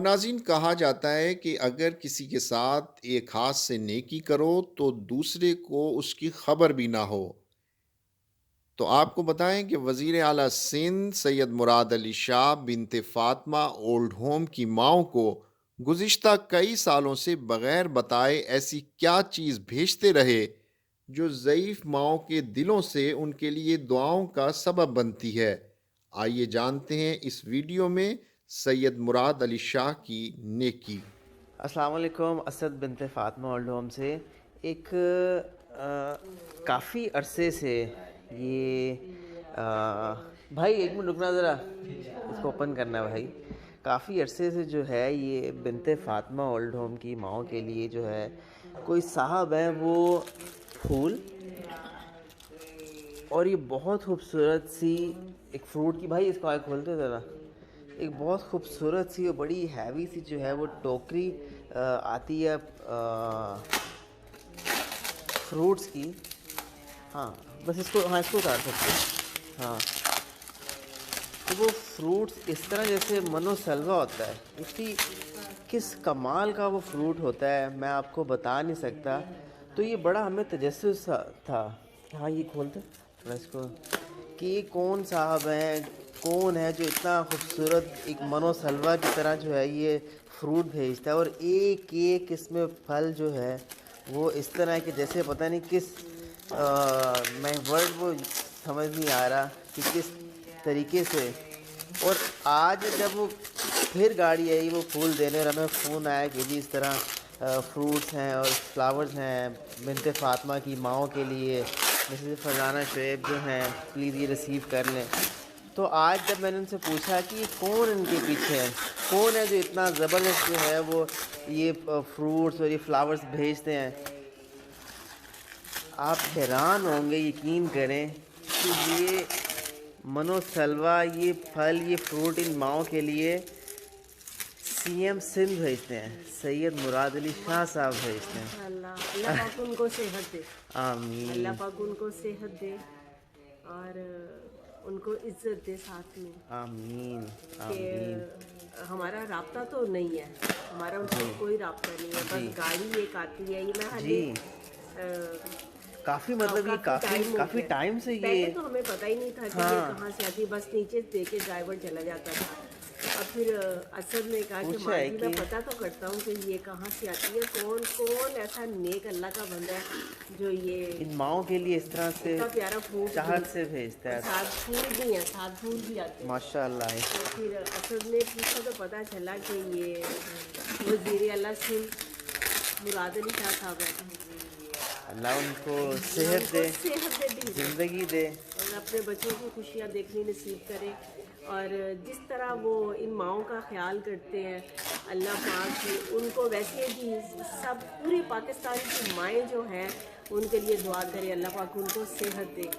नाज़रीन, कहा जाता है कि अगर किसी के साथ एक हाथ से नेकी करो तो दूसरे को उसकी खबर भी ना हो। तो आपको बताएं कि वज़ीर आला सिंध सैयद मुराद अली शाह बिनते फ़ातिमा ओल्ड होम की माओ को गुज़िश्ता कई सालों से बग़ैर बताए ऐसी क्या चीज़ भेजते रहे जो ज़ईफ़ माओ के दिलों से उनके लिए दुआओं का सबब बनती है। आइए जानते हैं इस वीडियो में सैयद मुराद अली शाह की नेकी। अस्सलाम वालेकुम। असद बिनते फ़ातिमा ओल्ड होम से एक काफ़ी अरसे से ये भाई एक मिनट रुकना ज़रा, इसको ओपन करना है भाई। काफ़ी अरसे से जो है ये बिनते फ़ातिमा ओल्ड होम की माओ के लिए जो है कोई साहब है वो फूल और ये बहुत खूबसूरत सी एक फ्रूट की, भाई इसको आगे खोलते ज़रा, एक बहुत खूबसूरत सी और बड़ी हैवी सी जो है वो टोकरी आती है फ्रूट्स की। हाँ बस इसको, हाँ इसको उतार सकते हैं। हाँ तो वो फ्रूट्स इस तरह जैसे मनोसलवा होता है, इतनी किस कमाल का वो फ्रूट होता है मैं आपको बता नहीं सकता। तो ये बड़ा हमें तजस्सुस था। हाँ ये खोलते थोड़ा इसको कि ये कौन साहब हैं, कौन है जो इतना खूबसूरत एक मनोसलवा की तरह जो है ये फ्रूट भेजता है, और एक एक इसमें फल जो है वो इस तरह के जैसे पता नहीं किस मैं वर्ड वो समझ नहीं आ रहा कि किस तरीके से। और आज जब वो फिर गाड़ी आई वो फूल देने, और हमें फ़ोन आया कि जी इस तरह फ्रूट्स हैं और फ्लावर्स हैं बिनते फ़ातिमा की माओ के लिए, मिसेस फरजाना शुएब जो हैं प्लीज़ ये रिसीव कर लें। तो आज जब मैंने उनसे पूछा कि कौन इनके पीछे है, कौन है जो इतना ज़बरदस्त जो है वो ये फ्रूट्स और ये फ्लावर्स भेजते हैं, आप हैरान होंगे, यकीन करें कि ये मनोसलवा, ये फल, ये फ्रूट इन माओ के लिए सीएम सिंध भेजते हैं, सैयद मुराद अली शाह साहब भेजते हैं। अल्लाह अल्लाह पाक उनको सेहत दे। आमीन। अल्लाह पाक उनको सेहत दे और उनको इज्जत दे साथ में आमीन। कि आमीन। हमारा राब्ता तो नहीं है, हमारा उनसे कोई राब्ता नहीं है, जी बस गाड़ी एक आती है। ये मैं जी। हाले काफ़ी मतलब ये काफ़ी काफ़ी टाइम से ये, पहले तो हमें पता ही नहीं था कि ये हाँ कहाँ से आती है, बस नीचे दे के ड्राइवर चला जाता था। और फिर असद ने कहा कि पूछा माँ है जी कि मैं पता तो करता हूँ कि ये कहाँ से आती है, कौन कौन ऐसा नेक अल्लाह का बंदा है जो ये इन माओ के लिए इस तरह से इतना प्यारा फ्रूट चाहत से भेजता है। साथ फूल भी हैं, साथ फूल भी आते हैं। माशाल्लाह। तो फिर असद ने पूछा तो पता चला कि ये वज़ीर आला सिंध मुराद अली शाह साहब हैं। अल्लाह उनको सेहत दे, सेहत दे ज़िंदगी दे। और अपने बच्चों की खुशियाँ देखनी नसीब करे। और जिस तरह वो इन माओं का ख्याल करते हैं अल्लाह पाक की, उनको वैसे भी सब पूरे पाकिस्तान की माएँ जो हैं उनके लिए दुआ करे, अल्लाह पाक उनको सेहत दे।